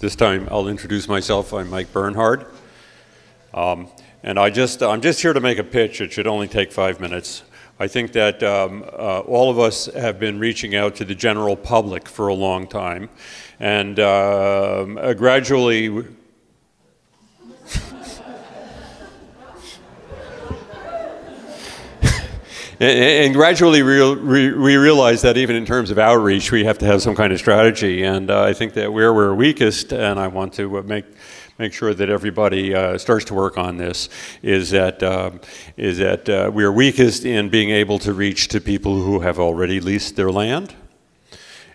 This time I'll introduce myself. I'm Mike Bernhard. And I'm just here to make a pitch. It should only take 5 minutes. I think that all of us have been reaching out to the general public for a long time. And gradually, and gradually we realize that even in terms of outreach, we have to have some kind of strategy. And I think that where we're weakest, and I want to make sure that everybody starts to work on this, is that we're weakest in being able to reach to people who have already leased their land,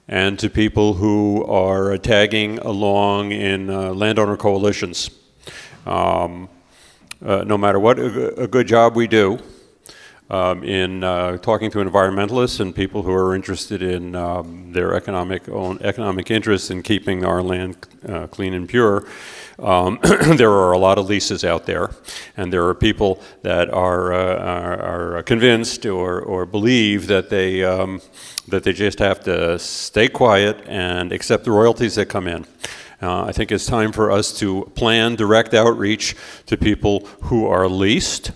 and to people who are tagging along in landowner coalitions. No matter what a good job we do in talking to environmentalists and people who are interested in their economic interests in keeping our land clean and pure, there are a lot of leases out there, and there are people that are convinced or believe that they just have to stay quiet and accept the royalties that come in. I think it's time for us to plan direct outreach to people who are leased,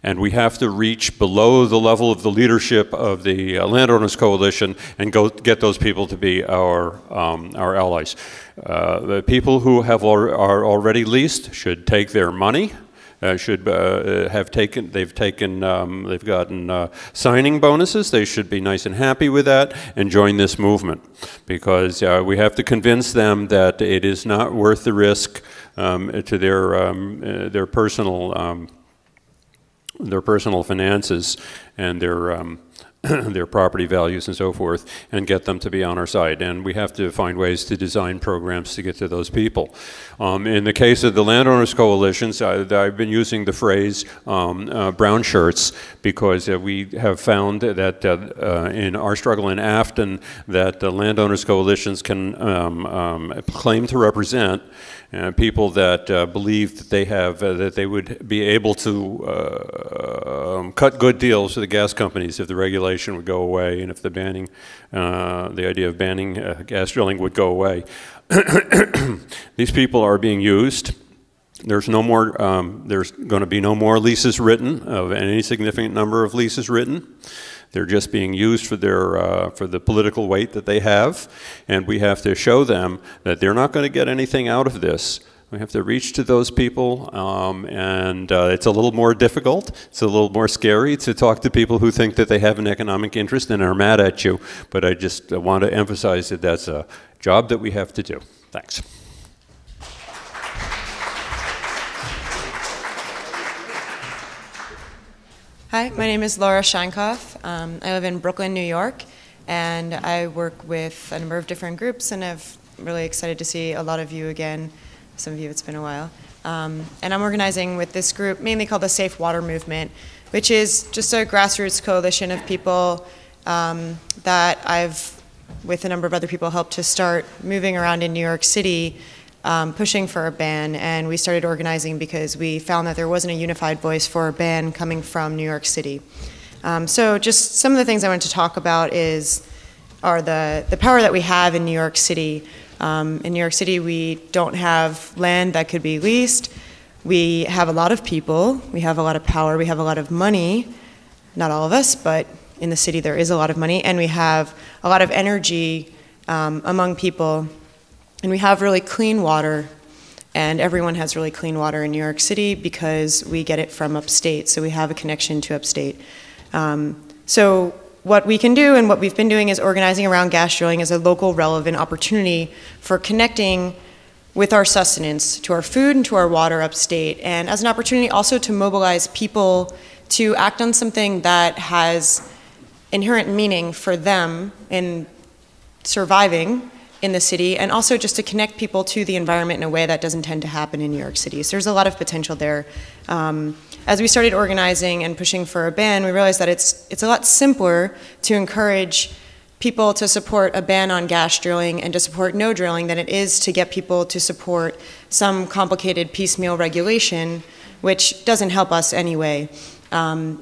and we have to reach below the level of the leadership of the Landowners Coalition and go get those people to be our allies. The people who are already leased should take their money. They've gotten signing bonuses. They should be nice and happy with that and join this movement, because we have to convince them that it is not worth the risk to their personal finances and their property values and so forth, and get them to be on our side. And we have to find ways to design programs to get to those people. In the case of the Landowners Coalitions, I've been using the phrase brown shirts, because we have found that in our struggle in Afton, that the Landowners Coalitions can claim to represent people that believe that they have that they would be able to cut good deals for the gas companies if the regulation would go away, and if the idea of banning gas drilling would go away. These people are being used. There's no more. There's going to be no more leases written, of any significant number of leases written. They're just being used for the political weight that they have, and we have to show them that they're not going to get anything out of this. We have to reach to those people, and it's a little more difficult. It's a little more scary to talk to people who think that they have an economic interest and are mad at you, but I just want to emphasize that that's a job that we have to do. Thanks. Hi, my name is Laura Sheinkopf. I live in Brooklyn, New York, and I work with a number of different groups, and I'm really excited to see a lot of you again. Some of you, it's been a while. And I'm organizing with this group, mainly called the Safe Water Movement, which is just a grassroots coalition of people that I've, with a number of other people, helped to start moving around in New York City, pushing for a ban. And we started organizing because we found that there wasn't a unified voice for a ban coming from New York City. So just some of the things I wanted to talk about are the power that we have in New York City. In New York City, we don't have land that could be leased. We have a lot of people. We have a lot of power. We have a lot of money. Not all of us, but in the city there is a lot of money. And we have a lot of energy among people. And we have really clean water. And everyone has really clean water in New York City because we get it from Upstate. So we have a connection to Upstate. So what we can do and what we've been doing is organizing around gas drilling as a local relevant opportunity for connecting with our sustenance, to our food and to our water Upstate, and as an opportunity also to mobilize people to act on something that has inherent meaning for them in surviving in the city, and also just to connect people to the environment in a way that doesn't tend to happen in New York City. So there's a lot of potential there. As we started organizing and pushing for a ban, we realized that it's a lot simpler to encourage people to support a ban on gas drilling and to support no drilling than it is to get people to support some complicated piecemeal regulation, which doesn't help us anyway.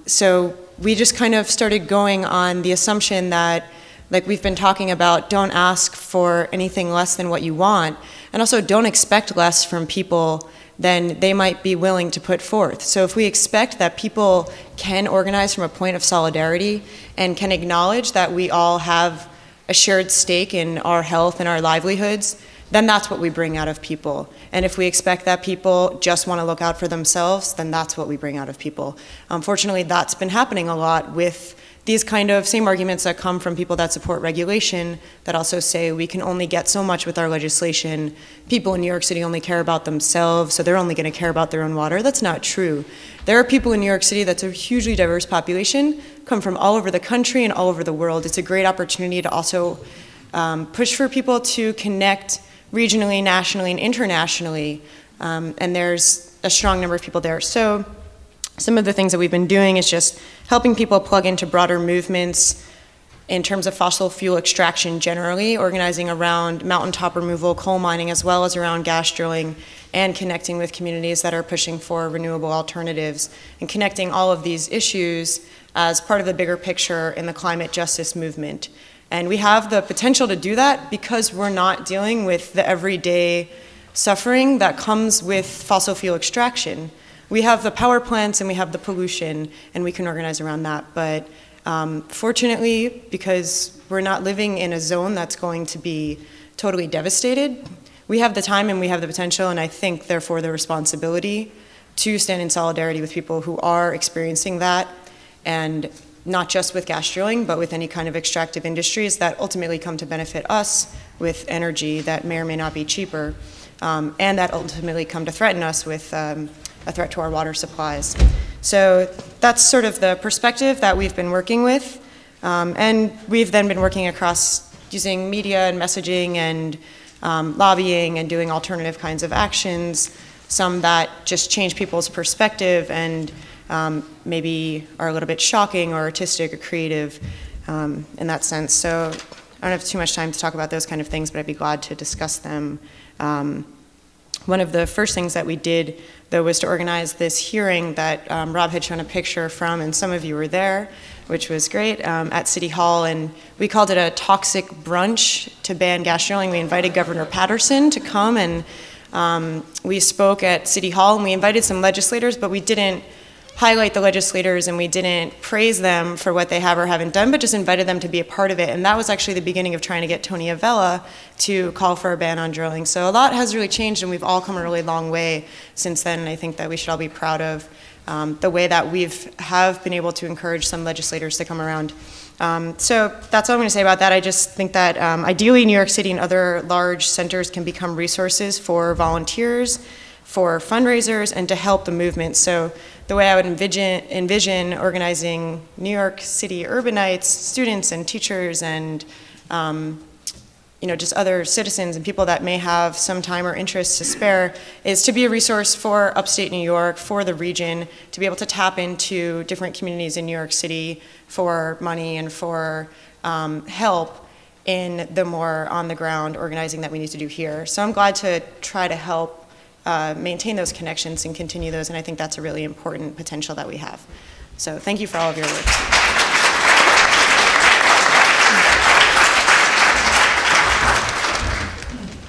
So we just kind of started going on the assumption that like we've been talking about, don't ask for anything less than what you want, and also don't expect less from people than they might be willing to put forth. So if we expect that people can organize from a point of solidarity and can acknowledge that we all have a shared stake in our health and our livelihoods, then that's what we bring out of people. And if we expect that people just want to look out for themselves, then that's what we bring out of people. Unfortunately, that's been happening a lot with these kind of same arguments that come from people that support regulation, that also say we can only get so much with our legislation. People in New York City only care about themselves, so they're only going to care about their own water. That's not true. There are people in New York City that's a hugely diverse population, come from all over the country and all over the world. It's a great opportunity to also push for people to connect regionally, nationally, and internationally, and there's a strong number of people there. So some of the things that we've been doing is just helping people plug into broader movements in terms of fossil fuel extraction generally, organizing around mountaintop removal, coal mining, as well as around gas drilling, and connecting with communities that are pushing for renewable alternatives, and connecting all of these issues as part of the bigger picture in the climate justice movement. And we have the potential to do that because we're not dealing with the everyday suffering that comes with fossil fuel extraction. We have the power plants and we have the pollution, and we can organize around that. But fortunately, because we're not living in a zone that's going to be totally devastated, we have the time and we have the potential, and I think therefore the responsibility to stand in solidarity with people who are experiencing that, and not just with gas drilling, but with any kind of extractive industries that ultimately come to benefit us with energy that may or may not be cheaper, and that ultimately come to threaten us with a threat to our water supplies. So that's sort of the perspective that we've been working with. And we've then been working across using media and messaging and lobbying and doing alternative kinds of actions, some that just change people's perspective and maybe are a little bit shocking or artistic or creative in that sense. So I don't have too much time to talk about those kind of things, but I'd be glad to discuss them. One of the first things that we did, though, was to organize this hearing that Rob had shown a picture from, and some of you were there, which was great, at City Hall, and we called it a toxic brunch to ban gas drilling. We invited Governor Patterson to come, and we spoke at City Hall, and we invited some legislators, but we didn't highlight the legislators and we didn't praise them for what they have or haven't done, but just invited them to be a part of it. And that was actually the beginning of trying to get Tony Avella to call for a ban on drilling. So a lot has really changed, and we've all come a really long way since then. And I think that we should all be proud of the way that have been able to encourage some legislators to come around. So that's all I'm going to say about that. I just think that ideally New York City and other large centers can become resources for volunteers, for fundraisers, and to help the movement. So the way I would envision organizing New York City urbanites, students and teachers and just other citizens and people that may have some time or interest to spare is to be a resource for upstate New York, for the region, to be able to tap into different communities in New York City for money and for help in the more on-the-ground organizing that we need to do here. So I'm glad to try to help maintain those connections and continue those, and I think that's a really important potential that we have. So thank you for all of your work.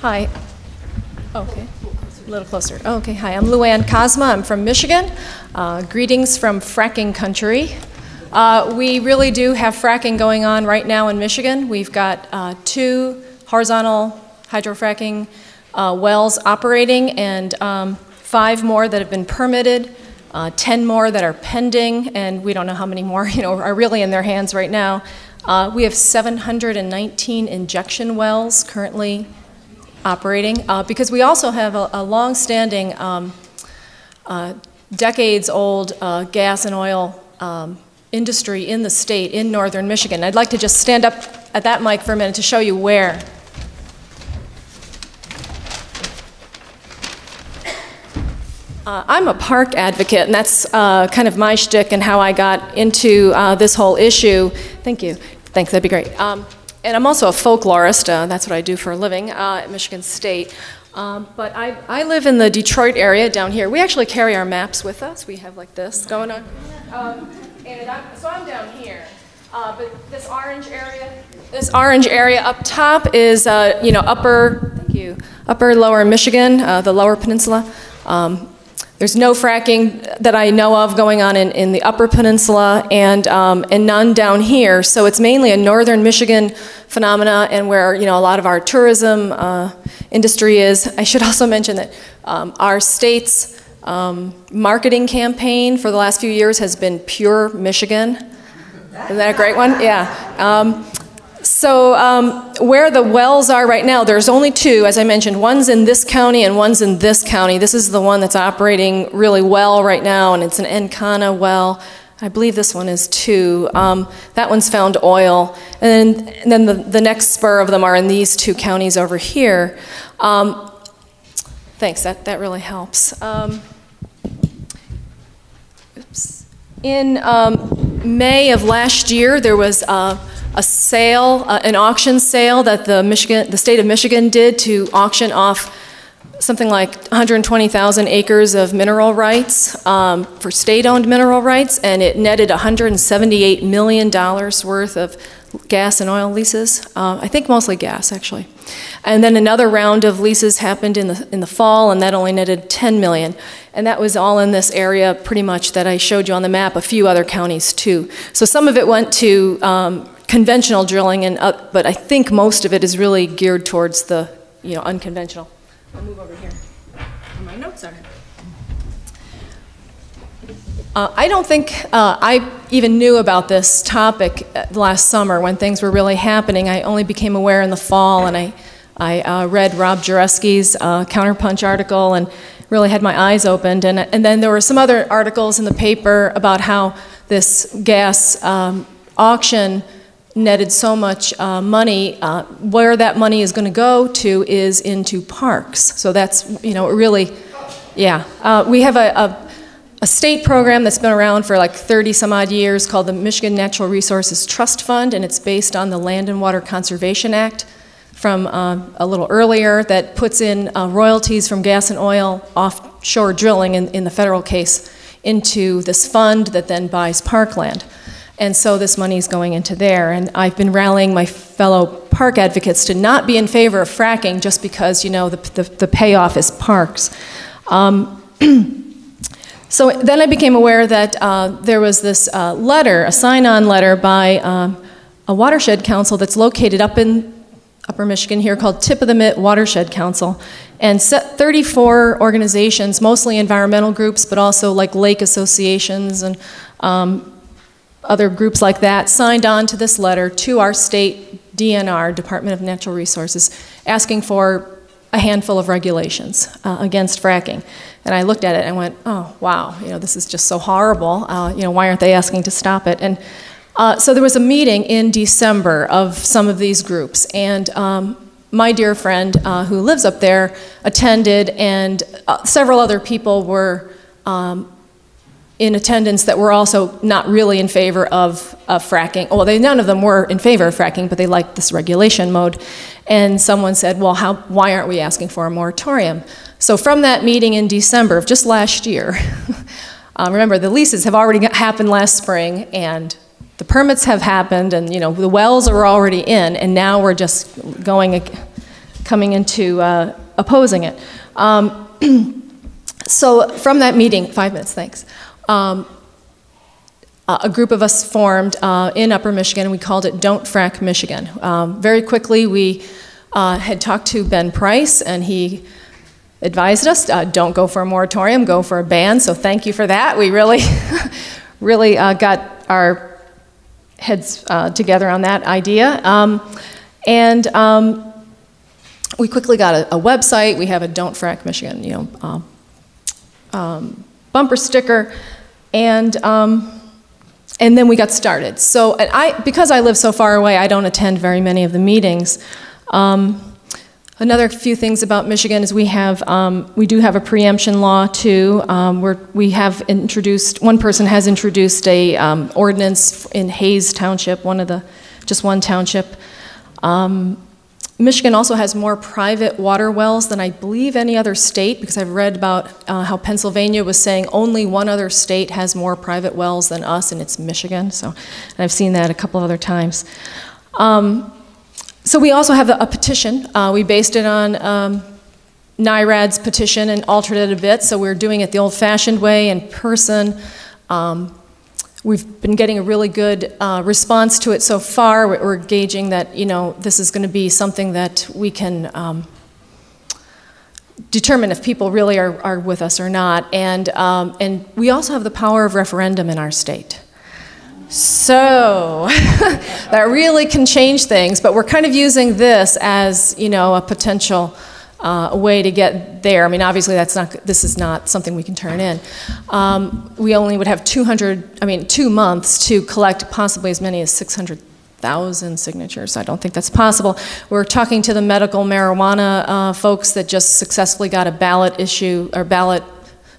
Hi. Okay, a little closer. Okay, hi, I'm LuAnne Kozma. I'm from Michigan. Greetings from fracking country. We really do have fracking going on right now in Michigan. We've got 2 horizontal hydrofracking wells operating, and 5 more that have been permitted, 10 more that are pending, and we don't know how many more are really in their hands right now. We have 719 injection wells currently operating, because we also have a long-standing, decades-old gas and oil industry in the state, in northern Michigan. I'd like to just stand up at that mic for a minute to show you where. I'm a park advocate, and that's kind of my shtick and how I got into this whole issue. Thank you. Thanks, that'd be great. And I'm also a folklorist. That's what I do for a living at Michigan State. But I live in the Detroit area down here. We actually carry our maps with us. We have like this going on. So I'm down here. But this orange area up top is, you know, upper lower Michigan, the lower peninsula. There's no fracking that I know of going on in the upper peninsula and none down here. So it's mainly a northern Michigan phenomena and where, you know, a lot of our tourism industry is. I should also mention that our state's marketing campaign for the last few years has been Pure Michigan. Isn't that a great one? Yeah. So where the wells are right now, there's only two, as I mentioned. One's in this county and one's in this county. This is the one that's operating really well right now, and it's an Encana well. I believe this one is too. That one's found oil. And then the next spur of them are in these two counties over here. Thanks, that really helps. In May of last year, there was a sale, an auction sale that the state of Michigan did to auction off something like 120,000 acres of mineral rights for state-owned mineral rights, and it netted $178 million worth of gas and oil leases. I think mostly gas, actually. And then another round of leases happened in the fall, and that only netted $10 million. And that was all in this area pretty much that I showed you on the map, a few other counties too. So some of it went to conventional drilling, but I think most of it is really geared towards the unconventional. I'll move over here. My notes are. I don't think I even knew about this topic last summer when things were really happening. I only became aware in the fall, and I read Rob Jareski's Counterpunch article and really had my eyes opened. And then there were some other articles in the paper about how this gas auction netted so much money. Where that money is going to go to is into parks. So that's, really, yeah. We have a state program that's been around for like 30 some odd years called the Michigan Natural Resources Trust Fund, and it's based on the Land and Water Conservation Act from a little earlier that puts in royalties from gas and oil offshore drilling in the federal case into this fund that then buys parkland. And so this money is going into there. And I've been rallying my fellow park advocates to not be in favor of fracking just because, the payoff is parks. So then I became aware that there was this letter, a sign-on letter by a watershed council that's located up in Upper Michigan here called Tip of the Mitt Watershed Council. And 34 organizations, mostly environmental groups, but also like lake associations and other groups like that, signed on to this letter to our state DNR, Department of Natural Resources, asking for a handful of regulations against fracking. And I looked at it and went, oh, wow, this is just so horrible. Why aren't they asking to stop it? And so there was a meeting in December of some of these groups, and my dear friend who lives up there attended, and several other people were in attendance that were also not really in favor of fracking. Well, none of them were in favor of fracking, but they liked this regulation mode. And someone said, well, why aren't we asking for a moratorium? So from that meeting in December of just last year, remember the leases have already happened last spring, and the permits have happened, and the wells are already in, and now we're just coming into opposing it. So from that meeting, 5 minutes, thanks. A group of us formed in Upper Michigan. We called it Don't Frack Michigan. Very quickly, we had talked to Ben Price, and he advised us, don't go for a moratorium, go for a ban. So thank you for that. We really, really got our heads together on that idea. We quickly got a website. We have a Don't Frack Michigan, bumper sticker, and then we got started. So, because I live so far away, I don't attend very many of the meetings. Another few things about Michigan is we do have a preemption law too. We have introduced, one person has introduced a ordinance in Hayes Township, just one township. Michigan also has more private water wells than I believe any other state, because I've read about how Pennsylvania was saying only one other state has more private wells than us, and it's Michigan. So, and I've seen that a couple other times. So we also have a petition. We based it on NIRAD's petition and altered it a bit, so we're doing it the old-fashioned way, in person. We've been getting a really good response to it so far. We're gauging that, you know, this is going to be something that we can determine if people really are with us or not. And we also have the power of referendum in our state. So that really can change things, but we're kind of using this as, you know, a potential way to get there. I mean, obviously this is not something we can turn in. We only would have 2 months to collect possibly as many as 600,000 signatures. I don't think that's possible. We're talking to the medical marijuana folks that just successfully got a ballot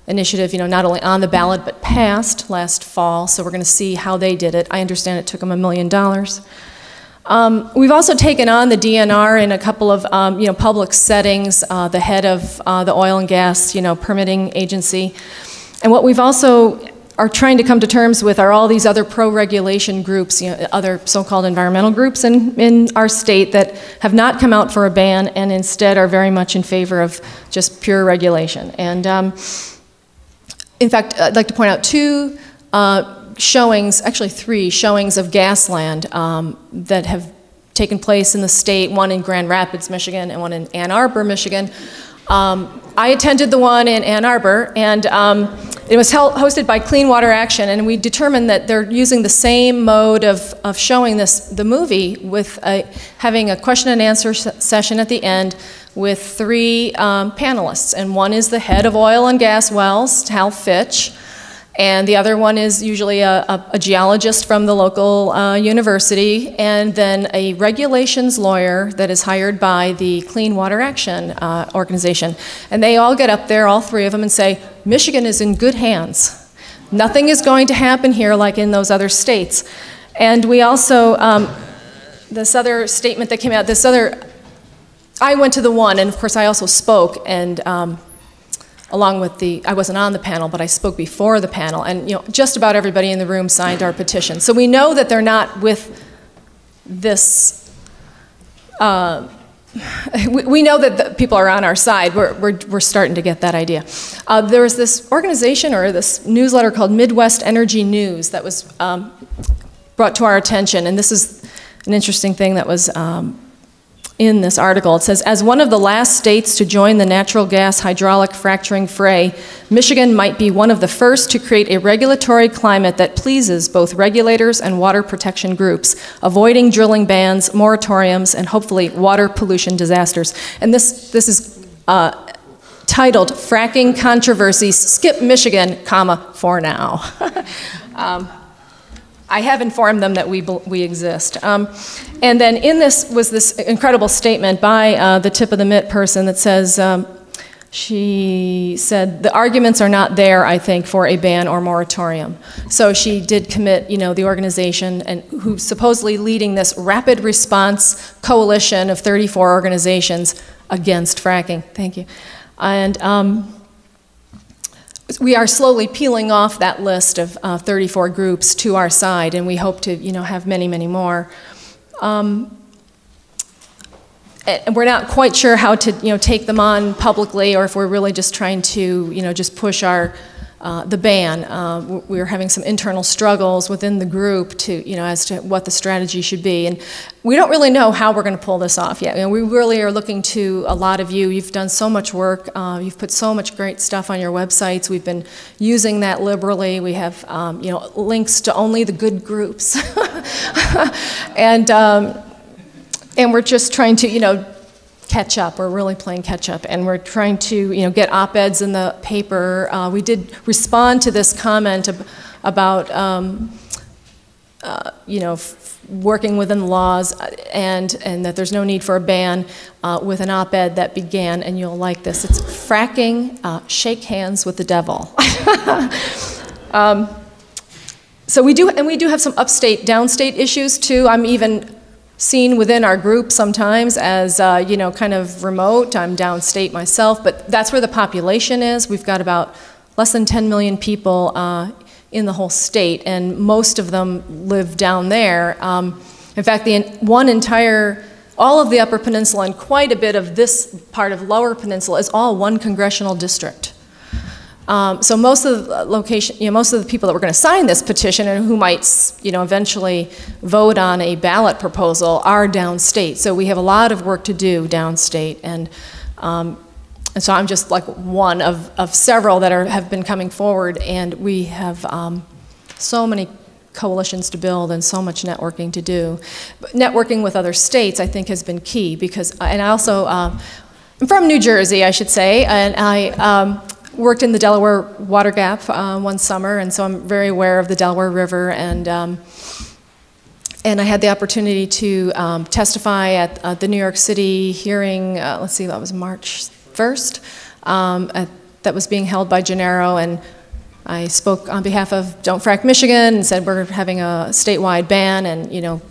initiative, you know, not only on the ballot but passed last fall, so we're going to see how they did it. I understand it took them $1 million. We've also taken on the DNR in a couple of you know, public settings, the head of the oil and gas, you know, permitting agency. And what we've also are trying to come to terms with are all these other pro-regulation groups, you know, other so-called environmental groups in our state that have not come out for a ban and instead are very much in favor of just pure regulation. And in fact, I'd like to point out 2 showings, actually 3 showings of Gasland that have taken place in the state, one in Grand Rapids, Michigan, and one in Ann Arbor, Michigan. I attended the one in Ann Arbor, and it was hosted by Clean Water Action, and we determined that they're using the same mode of showing the movie with having a question and answer session at the end with 3 panelists, and one is the head of oil and gas wells, Hal Fitch, and the other one is usually a geologist from the local university, and then a regulations lawyer that is hired by the Clean Water Action organization. And they all get up there, all 3 of them, and say, Michigan is in good hands. Nothing is going to happen here like in those other states. And we also, this other statement that came out, I went to the one, and of course I also spoke, and along with I wasn't on the panel, but I spoke before the panel, and you know, just about everybody in the room signed our petition. So we know that they're not with this, we know that the people are on our side. We're starting to get that idea. There was this organization or this newsletter called Midwest Energy News that was brought to our attention, and this is an interesting thing that was in this article. It says, as one of the last states to join the natural gas hydraulic fracturing fray, Michigan might be one of the first to create a regulatory climate that pleases both regulators and water protection groups, avoiding drilling bans, moratoriums, and hopefully water pollution disasters. And this is titled Fracking Controversies Skip Michigan, for now. I have informed them that we exist. And then in this was this incredible statement by the tip of the mitt person that says, she said, the arguments are not there, I think, for a ban or moratorium. So she did commit, you know, the organization and who's supposedly leading this rapid response coalition of 34 organizations against fracking. Thank you. And we are slowly peeling off that list of 34 groups to our side, and we hope to, you know, have many, many more. And we're not quite sure how to, you know, take them on publicly, or if we're really just trying to, you know, just push our the ban. We're having some internal struggles within the group to, you know, as to what the strategy should be, and we don't really know how we're going to pull this off yet. You know, we really are looking to a lot of you. You've done so much work. You've put so much great stuff on your websites. We've been using that liberally. We have, you know, links to only the good groups, and we're just trying to, you know, catch up. We're really playing catch up, and we're trying to, you know, get op-eds in the paper. We did respond to this comment about, you know, working within the laws, and that there's no need for a ban, with an op-ed that began, and you'll like this. It's fracking, shake hands with the devil. So we do have some upstate, downstate issues too. I'm even seen within our group sometimes as, you know, kind of remote. I'm downstate myself, but that's where the population is. We've got about less than 10 million people in the whole state, and most of them live down there. In fact, all of the Upper Peninsula and quite a bit of this part of Lower Peninsula is all one congressional district. So most of the most of the people that were going to sign this petition and who might, you know, eventually vote on a ballot proposal are downstate. So we have a lot of work to do downstate, and so I'm just like one of several that have been coming forward, and we have so many coalitions to build and so much networking to do. But networking with other states, I think, has been key because, and I also, I'm from New Jersey, I should say, and I worked in the Delaware Water Gap one summer, and so I'm very aware of the Delaware River, and I had the opportunity to testify at the New York City hearing, let's see, that was March 1st, that was being held by Gennaro, and I spoke on behalf of Don't Frack Michigan and said we're having a statewide ban, and, you know,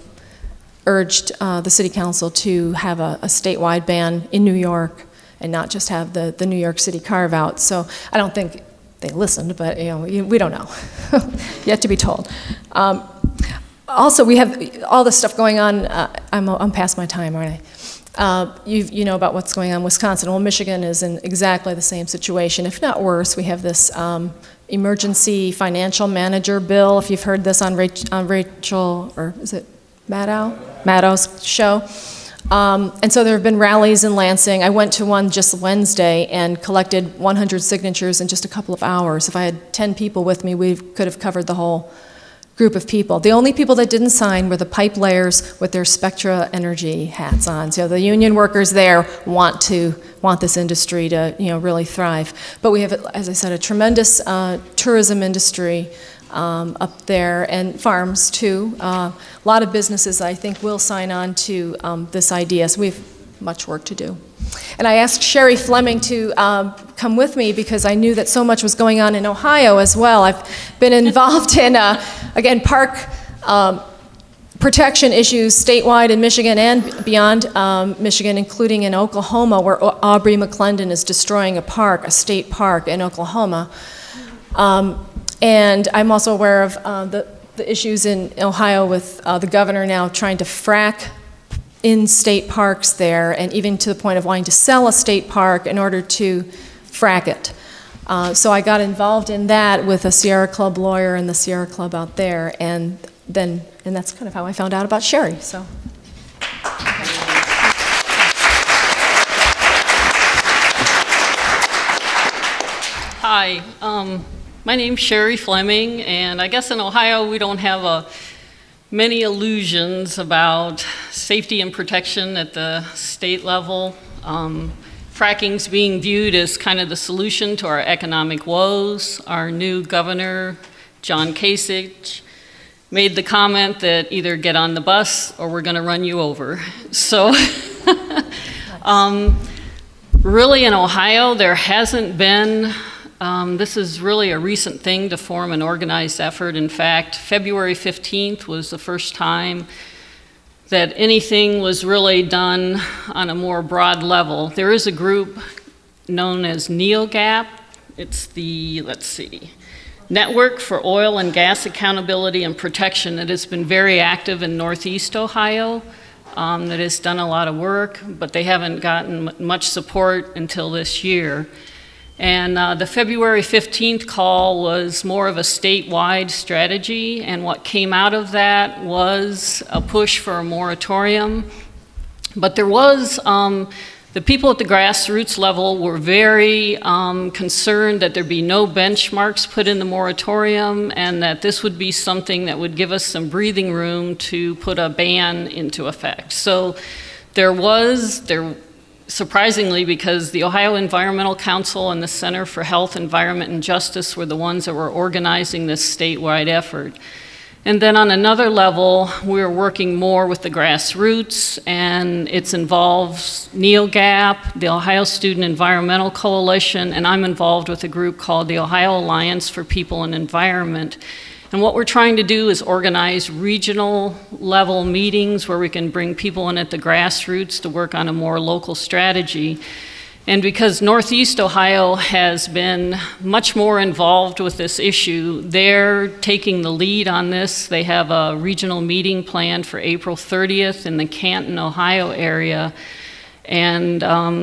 urged the city council to have a statewide ban in New York and not just have the New York City carve out. So I don't think they listened, but, you know, we don't know. Yet to be told. Also, we have all this stuff going on. I'm past my time, aren't I? You know about what's going on in Wisconsin. Well, Michigan is in exactly the same situation, if not worse. We have this emergency financial manager bill, if you've heard this on Rachel, or is it Maddow's show. And so there have been rallies in Lansing. I went to one just Wednesday and collected 100 signatures in just a couple of hours. If I had 10 people with me, we could have covered the whole group of people. The only people that didn't sign were the pipe layers with their Spectra Energy hats on. So the union workers there want this industry to, you know, really thrive. But we have, as I said, a tremendous tourism industry up there, and farms too. A lot of businesses, I think, will sign on to this idea, so we have much work to do. And I asked Sherry Fleming to come with me because I knew that so much was going on in Ohio as well. I've been involved in, again, park protection issues statewide in Michigan and beyond Michigan, including in Oklahoma, where Aubrey McClendon is destroying a state park in Oklahoma. And I'm also aware of the issues in Ohio with the governor now trying to frack in state parks there, and even to the point of wanting to sell a state park in order to frack it. So I got involved in that with a Sierra Club lawyer and the Sierra Club out there, and that's kind of how I found out about Sherry. So. Hi, my name's Sherry Fleming, and I guess in Ohio we don't have many illusions about safety and protection at the state level. Fracking's being viewed as kind of the solution to our economic woes. Our new governor, John Kasich, made the comment that either get on the bus or we're going to run you over. So really in Ohio there hasn't been, this is really a recent thing to form an organized effort. In fact, February 15th was the first time that anything was really done on a more broad level. There is a group known as NEOGAP. It's the, let's see, Network for Oil and Gas Accountability and Protection that has been very active in Northeast Ohio, that has done a lot of work, but they haven't gotten much support until this year. And the February 15th call was more of a statewide strategy, and what came out of that was a push for a moratorium. But there was, the people at the grassroots level were very concerned that there be no benchmarks put in the moratorium, and that this would be something that would give us some breathing room to put a ban into effect. So surprisingly, because the Ohio Environmental Council and the Center for Health, Environment, and Justice were the ones that were organizing this statewide effort. And then on another level, we're working more with the grassroots, and it involves NEOGAP, the Ohio Student Environmental Coalition, and I'm involved with a group called the Ohio Alliance for People and Environment. And what we're trying to do is organize regional level meetings where we can bring people in at the grassroots to work on a more local strategy. And because Northeast Ohio has been much more involved with this issue, they're taking the lead on this. They have a regional meeting planned for April 30th in the Canton, Ohio area. And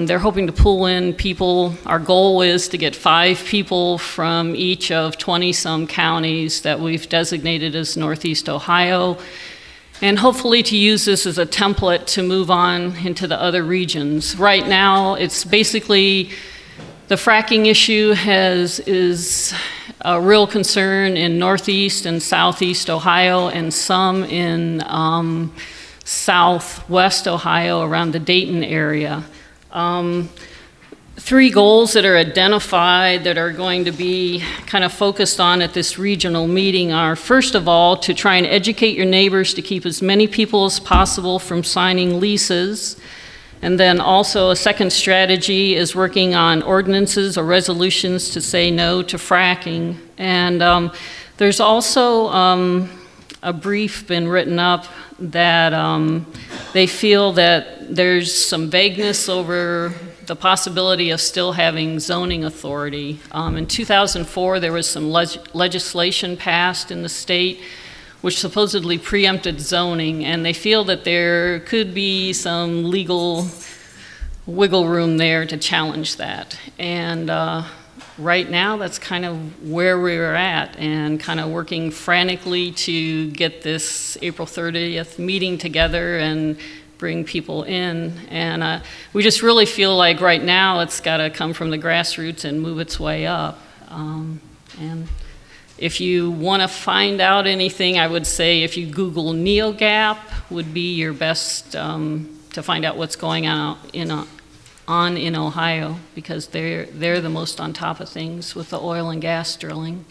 they're hoping to pull in people. Our goal is to get 5 people from each of 20-some counties that we've designated as Northeast Ohio, and hopefully to use this as a template to move on into the other regions. Right now, it's basically the fracking issue is a real concern in Northeast and Southeast Ohio, and some in Southwest Ohio around the Dayton area. 3 goals that are identified that are going to be kind of focused on at this regional meeting are, first of all, to try and educate your neighbors to keep as many people as possible from signing leases. And then also a second strategy is working on ordinances or resolutions to say no to fracking. And there's also a brief been written up that they feel that there's some vagueness over the possibility of still having zoning authority. In 2004, there was some legislation passed in the state which supposedly preempted zoning, and they feel that there could be some legal wiggle room there to challenge that. And right now, that's kind of where we're at, and kind of working frantically to get this April 30th meeting together and bring people in. And we just really feel like right now it's got to come from the grassroots and move its way up. And if you want to find out anything, I would say if you Google NeoGap would be your best to find out what's going on in Ohio, because they're the most on top of things with the oil and gas drilling.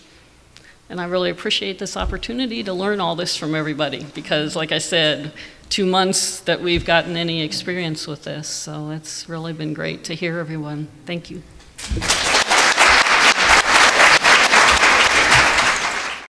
And I really appreciate this opportunity to learn all this from everybody, because like I said, 2 months that we've gotten any experience with this, so it's really been great to hear everyone. Thank you.